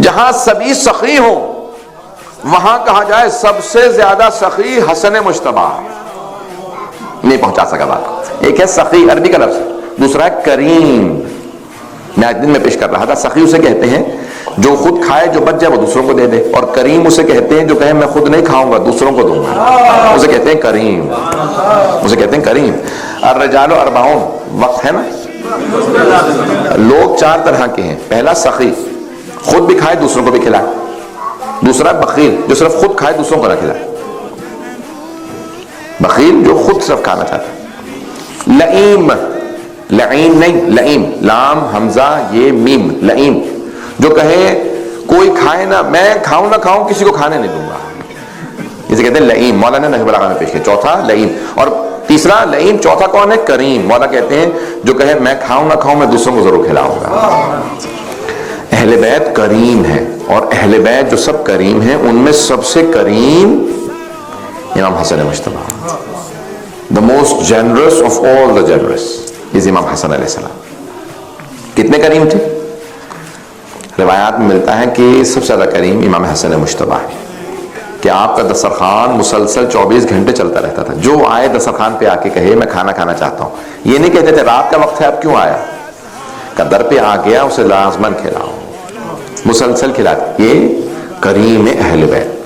جہاں سبھی سخی ہوں وہاں کہا جائے سب سے زیادہ سخی حسن مجتبی. نہیں پہنچا سکا بات کو. ایک ہے سخی عربی کا لفظ, دوسرا ہے کریم. میں آج دن میں پیش کر رہا تھا, سخی اسے کہتے ہیں جو خود کھائے, جو بچ جائے وہ دوسروں کو دے دے, اور کریم اسے کہتے ہیں جو کہے میں خود نہیں کھاؤں گا دوسروں کو دوں گا, اسے کہتے ہیں کریم. اسے کہتے ہیں کریم. الرجال اربعون, وقت ہے نا. لوگ چار طرح کے ہیں. پہلا سخی, خود بھی کھائے دوسروں کو بھی کھلائے. دوسرا بخیل, جو صرف خود کھائے دوسروں کو نہ کھلائے. بخیل جو خود صرف کھانا چاہتا ہے. لئیم, لعین نہیں, لئیم, لام حمزہ یہ میم, لئیم جو کہے کوئی کھائے نہ, میں کھاؤں نہ کھاؤں کسی کو کھانے نہیں دوں گا, اسے کہتے ہیں لئیم. مولانا نے نحو البلاغہ میں پیش کیا. چوتھا لئیم, اور تیسرا لئیم. چوتھا کون ہے؟ کریم. مولا کہتے ہیں جو کہے میں کھاؤں نہ کھاؤں میں دوسروں کو ضرور کھلاؤں گا. اہل بیت کریم ہے, اور اہل بیت جو سب کریم ہیں ان میں سب سے کریم امام حسن Mujtaba. The most generous of all the generous is امام حسن علیہ السلام. کتنے کریم تھے؟ روایات میں ملتا ہے کہ سب سے زیادہ کریم امام حسن مجتبی ہے, کہ آپ کا دسترخوان مسلسل 24 گھنٹے چلتا رہتا تھا. جو آئے دسترخوان پہ آ کے کہے میں کھانا کھانا چاہتا ہوں, یہ نہیں کہتے تھے رات کا وقت ہے اب کیوں آیا, کہ در پہ آ گیا اسے لازماً کھلاؤ, مسلسل کھلاتے. یہ کریم اہل بیت.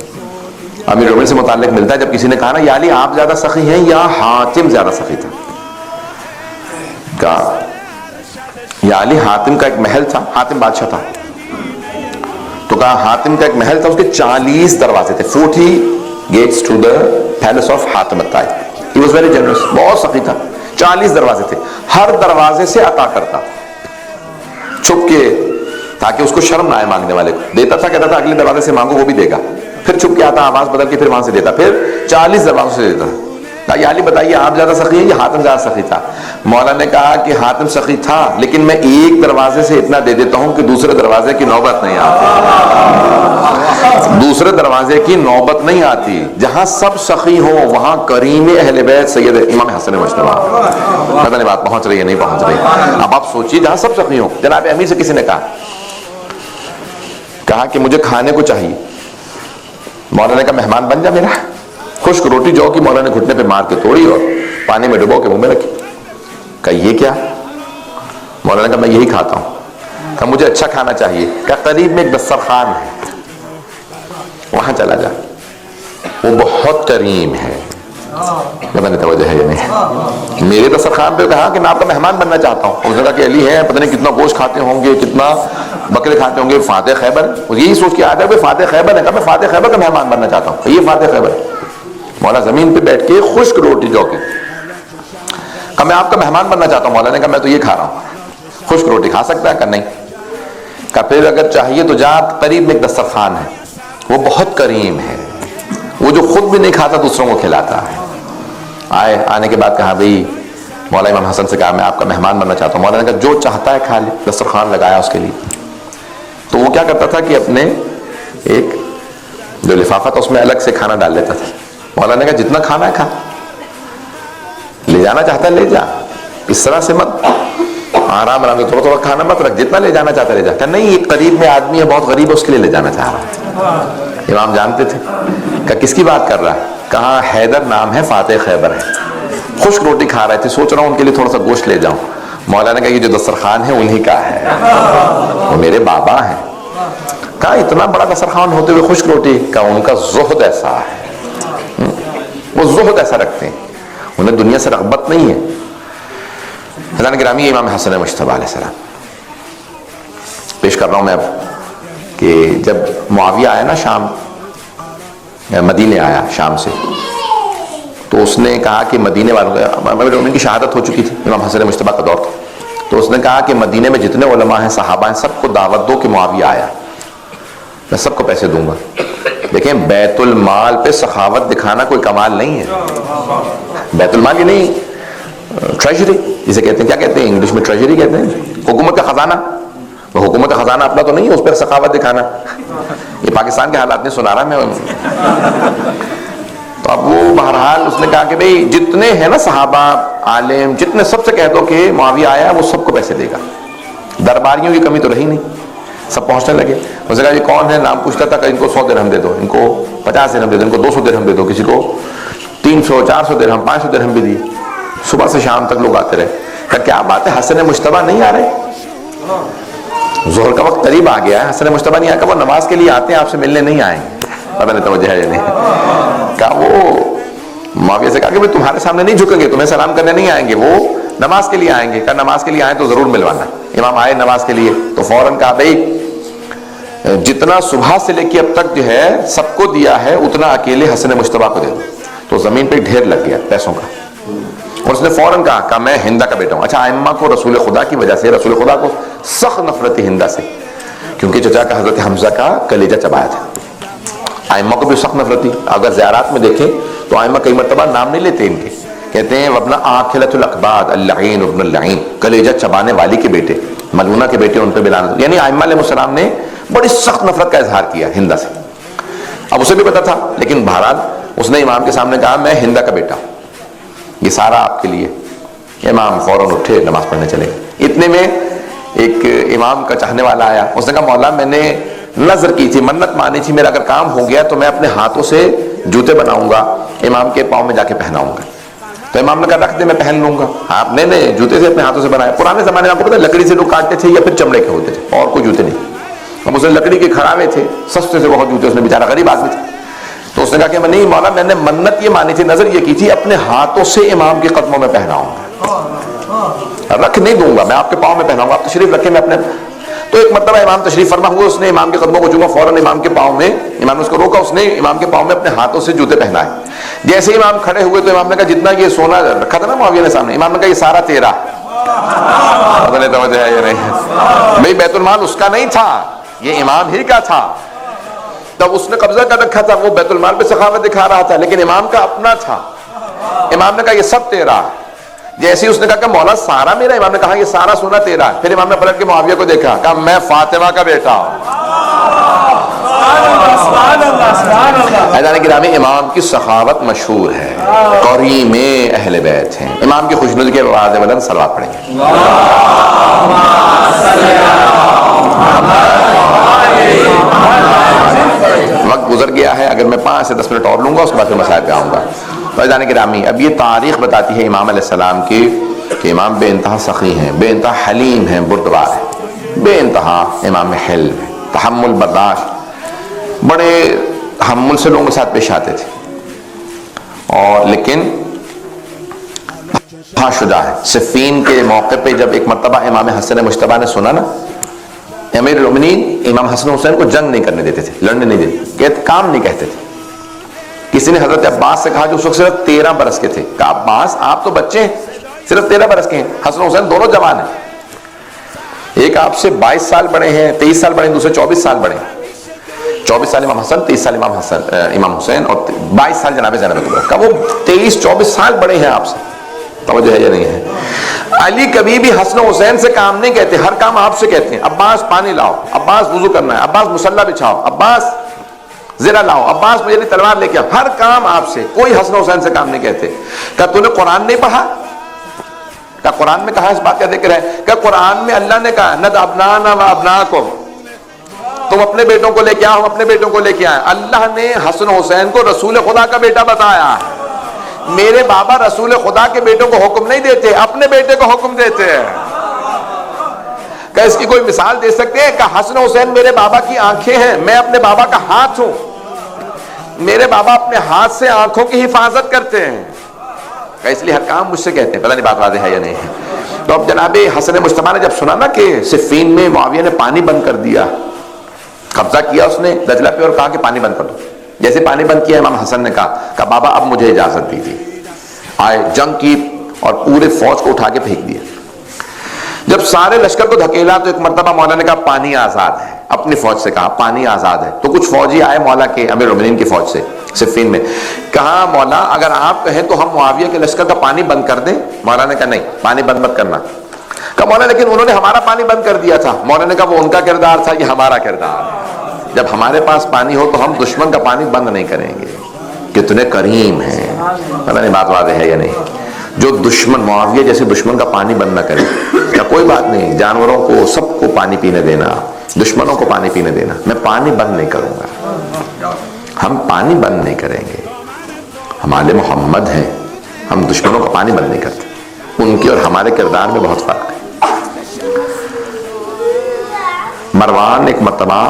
امیر المومنین سے متعلق ملتا ہے جب کسی نے کہا نا یا علی آپ زیادہ سخی ہیں یا حاتم زیادہ سخی تھا, کہا یا علی حاتم کا ایک محل تھا, حاتم بادشاہ تھا, تو کہا حاتم کا ایک محل تھا, اس کے 40 دروازے تھے, 40 gates to the palace of Hatim الطائی. He was very generous, بہت سخی تھا. 40 دروازے تھے, ہر دروازے سے عطا کرتا چھپ کے, تاکہ اس کو شرم نہ آئے مانگنے والے کو. دیتا تھا, کہتا تھا اگلے دروازے سے مانگو وہ بھی دے گا, پھر چھپ کے آتا, آواز بدل کے پھر وہاں سے دیتا, پھر 40 دروازوں سے دیتا. یا علی بتائیے آپ زیادہ سخی ہیں یا حاتم زیادہ سخی تھا؟ مولا نے کہا کہ حاتم سخی تھا, لیکن میں ایک دروازے سے اتنا دے دیتا ہوں کہ دوسرے دروازے کی نوبت نہیں آتی. دوسرے دروازے کی نوبت نہیں آتی. جہاں سب سخی ہوں وہاں کریم اہل بیت سید امام حسن مجتبی. پتہ نہیں بات پہنچ رہی ہے نہیں پہنچ رہی. اب آپ سوچیے جہاں سب سخی ہوں. جناب امیر سے کسی نے کہا کہ مجھے کھانے کو چاہیے. مولا نے کہا مہمان بن جا میرا. خشک روٹی جو کی مولا نے گھٹنے پہ مار کے توڑی اور پانی میں ڈبو کے منہ میں رکھی. کہا یہ کیا؟ مولا نے کہا میں یہی کھاتا ہوں. کہا مجھے اچھا کھانا چاہیے. کہا قریب میں ایک دسترخوان ہے وہاں چلا جا, وہ بہت کریم ہے. پتہ نہیں توجہ ہے یا نہیں. میرے دسترخوان پہ کہا کہ میں آپ کا مہمان بننا چاہتا ہوں. اس نے کہا کہ علی ہے پتہ نہیں کتنا گوشت کھاتے ہوں گے, کتنا بکرے کھاتے ہوں گے, فاتح خیبر. یہی سوچ کے آیا تھا کہ فاتح خیبر ہے. کہا میں فاتح خیبر کا مہمان بننا چاہتا ہوں. یہ فاتح خیبر. مولا زمین پہ بیٹھ کے خشک روٹی جو کی, کہا میں آپ کا مہمان بننا چاہتا ہوں. مولا نے کہا میں تو یہ کھا رہا ہوں. خشک روٹی کھا سکتا ہے؟ کہا نہیں. کہا پھر اگر چاہیے تو جا, قریب میں ایک دسترخوان ہے وہ بہت کریم ہے, وہ جو خود بھی نہیں کھاتا دوسروں کو کھلاتا ہے. آنے کے بعد کہا بھئی مولا امام حسن سے کہا میں آپ کا مہمان بننا چاہتا ہوں. مولا نے کہا جو چاہتا ہے کھا لے. دسترخوان لگایا اس کے لیے. تو وہ کیا کرتا تھا کہ اپنے ایک جو لفافہ تھا اس میں الگ سے کھانا ڈال لیتا تھا. مولا نے کہا جتنا کھانا ہے کھا, لے جانا چاہتا ہے لے جا, اس طرح سے مت آرام آرام سے تھوڑا تھوڑا کھانا مت رکھ, جتنا لے جانا چاہتا ہے لے جا. کہ نہیں ایک قریب میں آدمی ہے بہت غریب ہے اس کے لیے لے جانا چاہ رہا. امام جانتے تھے. کہ کس کی بات کر رہا ہے؟ کہا حیدر نام ہے, فاتح خیبر ہے. خشک روٹی کھا رہے تھے, سوچ رہا ہوں ان کے لیے تھوڑا سا گوشت لے جاؤں. مولا نے کہا یہ جو دسترخوان ہے انہی کا ہے, وہ میرے بابا ہیں. کہا اتنا بڑا دسترخوان ہوتے ہوئے خشک روٹی؟ کہا ان کا زہد ایسا ہے, وہ زہد ایسا رکھتے ہیں, انہیں دنیا سے رغبت نہیں ہے. حضرات گرامی امام حسن مجتبی علیہ السلام پیش کر رہا ہوں میں اب, کہ جب معاویہ آیا نا شام, مدینے آیا شام سے, تو اس نے کہا کہ مدینے والوں ان کی شہادت ہو چکی تھی, امام حسن مجتبی کا دور تھا. تو اس نے کہا کہ مدینے میں جتنے علماء ہیں صحابہ ہیں سب کو دعوت دو کہ معاویہ آیا, میں سب کو پیسے دوں گا. دیکھیں بیت المال پہ سخاوت دکھانا کوئی کمال نہیں ہے. بیت المال یہ نہیں, ٹریجری جسے کہتے ہیں, کیا کہتے ہیں انگلش میں ٹریجری کہتے ہیں, حکومت کا خزانہ. وہ حکومت کا خزانہ اپنا تو نہیں ہے, اس پہ سخاوت دکھانا. یہ پاکستان کے حالات نہیں سنا رہا میں. تو اب وہ بہرحال اس نے کہا کہ بھئی جتنے ہیں نا صحابہ عالم جتنے, سب سے کہہ دو کہ معاویہ آیا وہ سب کو پیسے دے گا. درباریوں کی کمی تو رہی نہیں, سب پہنچنے لگے. اس نے کہا یہ کون ہے, نام پوچھتا تھا کہ ان کو 100 درہم دے دو, ان کو 50 درہم دے دو, ان کو 200 درہم دے دو, کسی کو 300 400 درہم 500 درہم بھی دی. صبح سے شام تک لوگ آتے رہے. کہ کیا بات ہے, حسن مجتبیٰ نہیں آ رہے؟ ظہر کا وقت قریب آ گیا ہے, حسن مجتبیٰ نہیں آ کہ وہ نماز کے لیے آتے ہیں, آپ سے ملنے نہیں آئیں گے. پتہ نہیں توجہ ہے یا نہیں. کہا وہ معاویہ سے کہا کہ تمہارے سامنے نہیں جھکیں گے, تمہیں سلام کرنے نہیں آئیں گے, وہ نماز کے لیے آئیں گے. کہا نماز کے لیے آئیں تو ضرور ملوانا. امام آئے نماز کے لیے تو فوراً کہا بھائی جتنا صبح سے لے کے اب تک جو ہے سب کو دیا ہے اتنا اکیلے حسن مجتبیٰ کو دے دو. تو زمین پہ ڈھیر لگ گیا پیسوں کا. اور اس نے فوراً کہا میں ہندا کا بیٹا ہوں. اچھا, ائمہ کو رسول خدا کی وجہ سے, رسول خدا کو سخت نفرت تھی ہندا سے, کیونکہ چچا کا حضرت حمزہ کا کلیجہ چبایا تھا. ائمہ کو بھی سخت نفرت تھی. اگر زیارات میں دیکھیں تو ائمہ کئی مرتبہ نام نہیں لیتے ان کے, کہتے ہیں وابن آکلۃ الاقباد اللعین ابن اللعین, کلیجہ چبانے والی کے بیٹے, ملعونہ کے بیٹے, ان پہ بلعنت. یعنی ائمہ علیہ السلام نے بڑی سخت نفرت کا اظہار کیا ہندا سے. اب اسے بھی پتا تھا, لیکن بہرحال اس نے امام کے سامنے کہا میں ہندا کا بیٹا ہوں, یہ سارا آپ کے لیے. امام فوراً اٹھے, نماز پڑھنے چلے گئے. اتنے میں ایک امام کا چاہنے والا آیا. اس نے کہا مولا میں نے نظر کی تھی, منت مانی تھی, میرا اگر کام ہو گیا تو میں اپنے ہاتھوں سے جوتے بناؤں گا, امام کے پاؤں میں جا کے پہناؤں گا. تو امام نے کہا رکھ دے, میں پہن لوں گا. آپ نے جوتے سے اپنے ہاتھوں سے بنائے. پرانے زمانے میں آپ کو پتا لکڑی سے لوگ کاٹتے تھے یا پھر چمڑے کے ہوتے تھے, اور کوئی جوتے نہیں. اب اس نے لکڑی کے کھڑاوے تھے, سستے سے بہت جوتے, اس نے بیچارہ غریب آدمی تھا. تو اس نے کہا کہ میں نہیں مولا, میں نے منت یہ مانی تھی, نظر یہ کی تھی اپنے ہاتھوں سے امام کے قدموں میں پہناؤں گا, رکھ نہیں دوں گا, میں آپ کے پاؤں میں پہناؤں گا, آپ تشریف رکھیں میں اپنے. تو ایک مرتبہ امام تشریف فرما ہوئے, اس نے امام کے قدموں کو چوما, فوراً امام کے پاؤں میں, امام نے اس کو روکا, اس نے امام کے پاؤں میں اپنے ہاتھوں سے جوتے پہنائے. جیسے ہی امام کھڑے ہوئے تو امام نے کہا جتنا یہ سونا رکھا تھا نا معاویہ نے سامنے, امام نے کہا یہ سارا تیرا. پتہ نہیں توجہ ہے یا نہیں. بھائی بیت المال اس کا نہیں تھا, یہ امام ہی کا تھا. تب اس نے قبضہ کر رکھا تھا, وہ بیت المال پہ سخاوت دکھا رہا تھا, لیکن امام کا اپنا تھا. امام نے کہا یہ سب تیرا. جیسے اس نے کہا کہ مولا سارا میرا, امام نے کہا یہ سارا سونا تیرا. پھر امام نے پلٹ کے معاویہ کو دیکھا, کہا میں فاطمہ کا بیٹا ہوں. حضرات گرامی, امام کی سخاوت مشہور ہے, کریم اہل بیت ہیں. امام کی خوشنودی کے بعد بدن صلوات پڑھیں گے. وقت گزر گیا ہے, اگر میں 5 سے 10 منٹ اور لوں گا اس کے بعد پھر مسائل پہ آؤں گا. فیضان گرامی, اب یہ تاریخ بتاتی ہے امام علیہ السلام کی کہ امام بے انتہا سخی ہیں, بے انتہا حلیم ہیں, بردبار ہیں, بے انتہا امام حلم, تحمل, برداشت, بڑے تحمل سے لوگوں کے ساتھ پیش آتے تھے. اور لیکن ہاں شجاع ہے. صفین کے موقع پہ جب ایک مرتبہ امام حسن مجتبیٰ نے سنا نا, امیر المومنین امام حسن حسین کو جنگ نہیں کرنے دیتے تھے, لڑنے نہیں دیتے, کہتے کام نہیں کہتے تھے. کسی نے حضرت عباس سے کہا جو اس وقت صرف 13 برس کے تھے, کہا عباس آپ تو بچے ہیں, صرف 13 برس کے ہیں, حسن حسین دونوں جوان ہیں, ایک آپ سے 22 سال بڑے ہیں, 23 سال بڑے ہیں, دوسرے 24 سال بڑے ہیں. 24 سال امام حسن, 23 سال امام حسین, اور 22 سال جناب زینب کبریٰ. کہا وہ 23-24 سال بڑے ہیں آپ سے. توجہ ہے یا نہیں ہے؟ علی کبھی بھی حسن حسین سے کام نہیں کہتے, ہر کام آپ سے کہتے ہیں. عباس پانی لاؤ, عباس وضو کرنا ہے, عباس مصلی بچھاؤ, عباس زرہ لاؤ, عباس مجھے تلوار لے کے آؤ, ہر کام آپ سے. کوئی حسن حسین سے کام نہیں کہتے. کہا تو نے قرآن نہیں پڑھا؟ کہا قرآن میں کہا اس بات کا ذکر ہے. کہا قرآن میں اللہ نے کہا ند ابنانا و ابناکم, تم اپنے بیٹوں کو لے کے آؤ, ہم اپنے بیٹوں کو لے کے آئے. اللہ نے حسن حسین کو رسول خدا کا بیٹا بتایا. میرے بابا رسول خدا کے بیٹوں کو حکم نہیں دیتے, اپنے بیٹے کو حکم دیتے ہیں. کہ اس کی کوئی مثال دے سکتے ہیں؟ کہ حسن حسین میرے بابا کی آنکھیں ہیں, میں اپنے بابا کا ہاتھ ہوں. میرے بابا اپنے ہاتھ سے آنکھوں کی حفاظت کرتے ہیں, کہ اس لیے ہر کام مجھ سے کہتے ہیں. پتہ نہیں بات واضح ہے یا نہیں ہے. تو اب جناب حسن مجتبیٰ نے جب سنا نا کہ صفین میں معاویہ نے پانی بند کر دیا, قبضہ کیا اس نے دجلہ پہ, اور کہا کہ پانی بند کر دو. جیسے پانی بند کیا, امام حسن نے کہا بابا اب مجھے اجازت دیجیے. آئے, جنگ کی, اور پورے فوج کو اٹھا کے پھینک دیا. جب سارے لشکر کو دھکیلا تو ایک مرتبہ مولا نے کہا پانی آزاد ہے, اپنی فوج سے کہا پانی آزاد ہے. تو کچھ فوجی آئے مولا کے, امیر المومنین کی فوج سے صفین میں, کہا مولا اگر آپ کہیں تو ہم معاویہ کے لشکر کا پانی بند کر دیں. مولا نے کہا نہیں, پانی بند مت کرنا. کہا مولا لیکن انہوں نے ہمارا پانی بند کر دیا تھا. مولا نے کہا وہ ان کا کردار تھا, یہ ہمارا کردار ہے. جب ہمارے پاس پانی ہو تو ہم دشمن کا پانی بند نہیں کریں گے. کتنے کریم ہیں. پتہ نہیں بات واضح ہے یا نہیں. جو دشمن, معاویہ جیسے دشمن کا پانی بند نہ کرے, یا کوئی بات نہیں, جانوروں کو سب کو پانی پینے دینا, دشمنوں کو پانی پینے دینا. میں پانی بند نہیں کروں گا. ہم پانی بند نہیں کریں گے. ہم آل محمد ہیں, ہم دشمنوں کا پانی بند نہیں کرتے. ان کے اور ہمارے کردار میں بہت فرق ہے. مروان ایک مرتبہ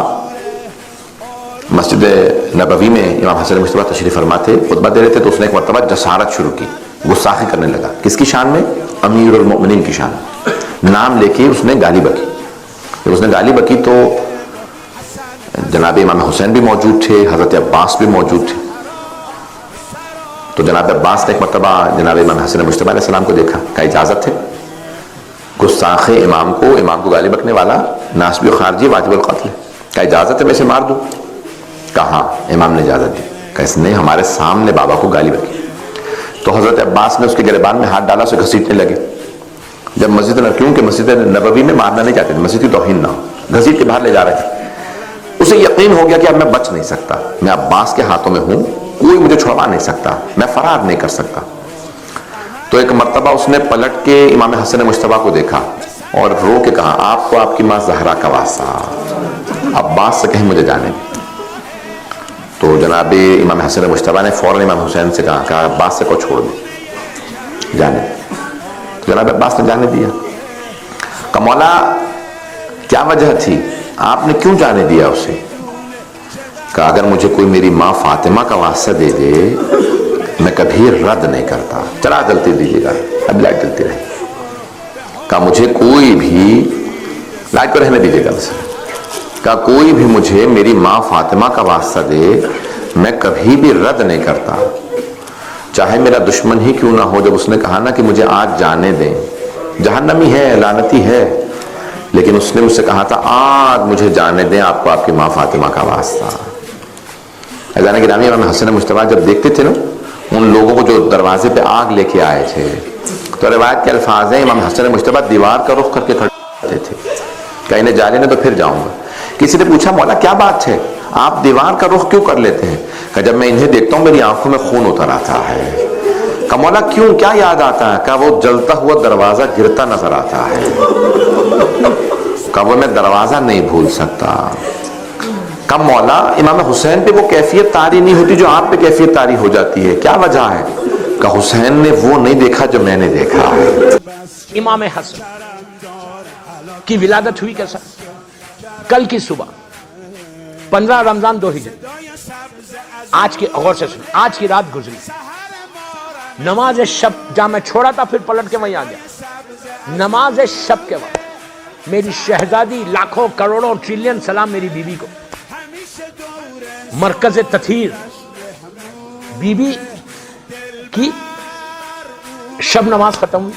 مسجد نبوی میں امام حسن مصطفیٰ تشریف فرما تھے, خطبہ دے رہے تھے, تو اس نے ایک مرتبہ جسارت شروع کی, گستاخی کرنے لگا. کس کی شان میں؟ امیر المؤمنین کی شان. نام لے کے اس نے گالی بکی. جب اس نے گالی بکی تو جناب امام حسین بھی موجود تھے, حضرت عباس بھی موجود تھے. تو جناب عباس نے ایک مرتبہ جناب امام حسن مصطفیٰ علیہ السلام کو دیکھا, کہا اجازت ہے؟ گستاخ امام کو گالی بکنے والا ناسبی و خارجی واجب القتل ہے. کہا اجازت ہے میں اسے مار دوں؟ کہا امام نے اجازت دی. کہا اس نے ہمارے سامنے بابا کو گالی بکی. تو حضرت عباس نے اس کے گریبان میں ہاتھ ڈالا, اسے گھسیٹنے لگے. جب مسجد کیونکہ مسجد نبوی میں مارنا نہیں چاہتے تھے, مسجد کی توہین نہ ہو, گھسیٹ کے باہر لے جا رہے تھے. اسے یقین ہو گیا کہ اب میں بچ نہیں سکتا, میں عباس کے ہاتھوں میں ہوں, کوئی مجھے چھڑوا نہیں سکتا, میں فرار نہیں کر سکتا. تو ایک مرتبہ اس نے پلٹ کے امام حسن مصطفیٰ کو دیکھا اور رو کے کہا, آپ کو آپ کی ماں زہرا کا واسطہ, عباس سے کہیں مجھے جانے دیں. تو جناب امام حسن مصطفیٰ نے فوراً امام حسین سے کہا عباس سے کو چھوڑ دیں, جانے دیں. تو جناب عباس نے جانے دیا. کہ مولا کیا وجہ تھی, آپ نے کیوں جانے دیا اسے؟ کہ اگر مجھے کوئی میری ماں فاطمہ کا واسطہ دے دے میں کبھی رد نہیں کرتا. چلا جلتی دیجیے گا, اب لائٹ جلتی رہے. کہ مجھے کوئی بھی لائٹ کو رہنے دیجیے گا, کہ کوئی بھی مجھے میری ماں فاطمہ کا واسطہ دے میں کبھی بھی رد نہیں کرتا, چاہے میرا دشمن ہی کیوں نہ ہو. جب اس نے کہا نا کہ مجھے آج جانے دیں, جہنمی ہے, لعنتی ہے, لیکن اس نے مجھ سے کہا تھا آج مجھے جانے دیں آپ کو آپ کی ماں فاطمہ کا واسطہ. اذان گرامی امام حسن مصطفیٰ جب دیکھتے تھے نا ان لوگوں کو جو دروازے پہ آگ لے کے آئے تھے, تو روایت کے الفاظ ہیں امام حسن مصطفیٰ دیوار کا رخ کر کے کھڑے تھے کہ انہیں جا لینے تو پھر جاؤں گا. کسی نے پوچھا مولا کیا بات ہے, آپ دیوار کا رخ کیوں کر لیتے ہیں؟ کہ جب میں انہیں دیکھتا ہوں میری آنکھوں میں خون اتر آتا ہے. کہ مولا کیوں, کیا یاد آتا ہے؟ کہ وہ جلتا ہوا دروازہ گرتا نظر آتا ہے, کہ وہ میں دروازہ نہیں بھول سکتا. کہ مولا امام حسین پہ وہ کیفیت طاری نہیں ہوتی جو آپ پہ کیفیت طاری ہو جاتی ہے, کیا وجہ ہے؟ کہ حسین نے وہ نہیں دیکھا جو میں نے دیکھا ہے. امام حسن کی ولادت ہوئی کیسا؟ کل کی صبح 15 رمضان 2 ہجری, آج کی غور سے سنیں, آج کی رات گزری, نماز شب جہاں میں چھوڑا تھا پھر پلٹ کے وہیں آ گیا. نماز شب کے وقت میری شہزادی, لاکھوں کروڑوں ٹریلین سلام میری بیوی کو, مرکز تطہیر بیوی کی شب نماز ختم ہوئی.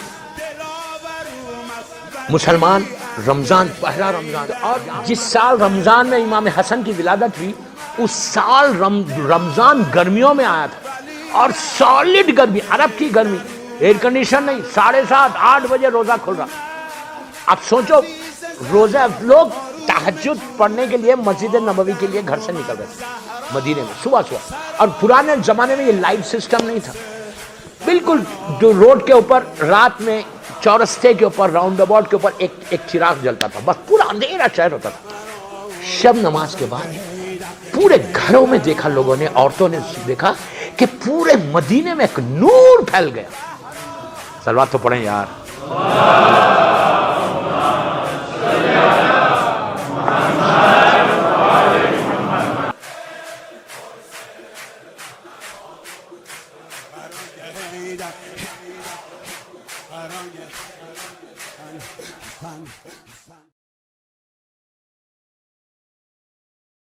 مسلمان رمضان, پہلا رمضان, اور جس سال رمضان میں امام حسن کی ولادت ہوئی اس سال رمضان گرمیوں میں آیا تھا, اور سالڈ گرمی, عرب کی گرمی, ایئر کنڈیشن نہیں, 7:30 8 بجے روزہ کھل رہا. اب سوچو روزہ, لوگ تہجد پڑھنے کے لیے مسجد نبوی کے لیے گھر سے نکل رہے تھے مدینے میں صبح, اور پرانے زمانے میں یہ لائٹ سسٹم نہیں تھا. بالکل جو روڈ کے اوپر رات میں چورستے کے اوپر راؤنڈ اباؤٹ کے اوپر ایک چراغ جلتا تھا, بس پورا اندھیرا شہر ہوتا تھا. شب نماز کے بعد پورے گھروں میں دیکھا لوگوں نے, عورتوں نے دیکھا کہ پورے مدینے میں ایک نور پھیل گیا. صلوات تو پڑھیں یار.